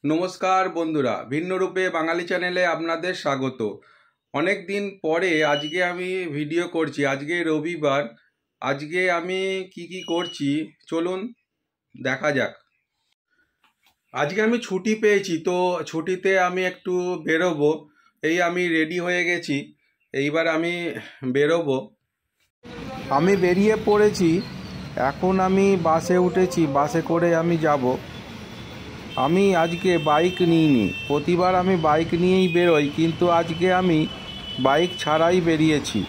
নমস্কার বন্ধুরা, ভিন্ন রূপে বাঙালি চ্যানেলে আপনাদের স্বাগত। অনেক দিন পরে আজকে আমি ভিডিও করছি। আজকে রবিবার। আজকে আমি কি করছি চলুন দেখা যাক। আজকে আমি ছুটি পেয়েছি, তো ছুটিতে আমি একটু বেরোবো। এই আমি রেডি হয়ে গেছি, এইবার আমি বেরোবো। আমি বেরিয়ে পড়েছি, এখন আমি বাসে উঠেছি, বাসে করে আমি যাব। আমি আজকে বাইক নিইনি, প্রতিবার আমি বাইক নিয়েই বেরোই, কিন্তু আজকে আমি বাইক ছাড়াই বেরিয়েছি।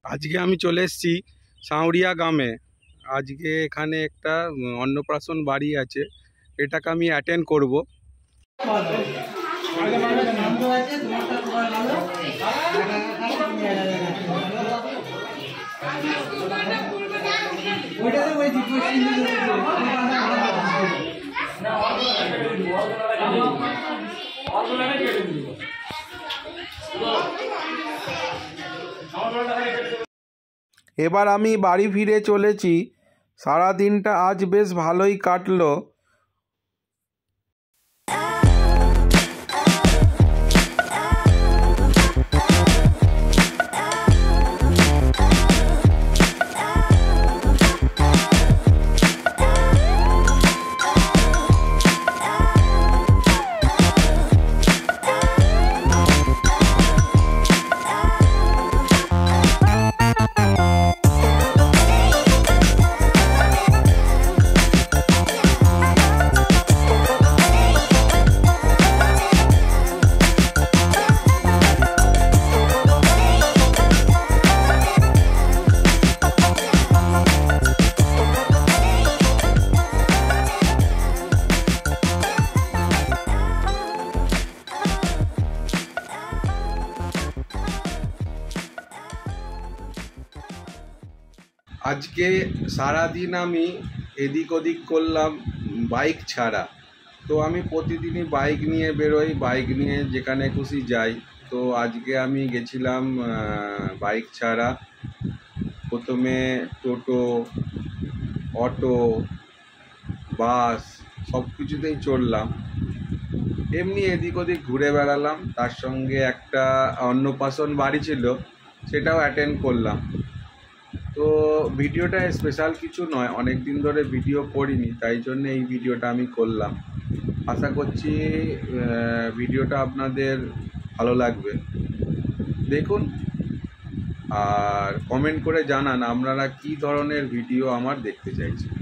আজকে আমি চলে এসেছি সাঁওরিয়া গ্রামে। আজকে এখানে একটা অন্নপ্রাশন বাড়ি আছে, এটাকে আমি অ্যাটেন্ড করব। এবার আমি বাড়ি ফিরে চলেছি। সারা দিনটা আজ বেশ ভালোই কাটলো। আজকে সারাদিন আমি এদিক ওদিক করলাম বাইক ছাড়া। তো আমি প্রতিদিনই বাইক নিয়ে বেরোই, বাইক নিয়ে যেখানে খুশি যাই। তো আজকে আমি গেছিলাম বাইক ছাড়া। প্রথমে টোটো, অটো, বাস সব কিছুতেই চড়লাম, এমনি এদিক ওদিক ঘুরে বেড়ালাম। তার সঙ্গে একটা অন্নপ্রাশন বাড়ি ছিল, সেটাও অ্যাটেন্ড করলাম। তো ভিডিওটা স্পেশাল কিছু নয়, অনেক দিন ধরে ভিডিও করিনি, তাই জন্য এই ভিডিওটা আমি করলাম। আশা করছি ভিডিওটা আপনাদের ভালো লাগবে। দেখুন আর কমেন্ট করে জানান আপনারা কী ধরনের ভিডিও আমার দেখতে চাইছেন।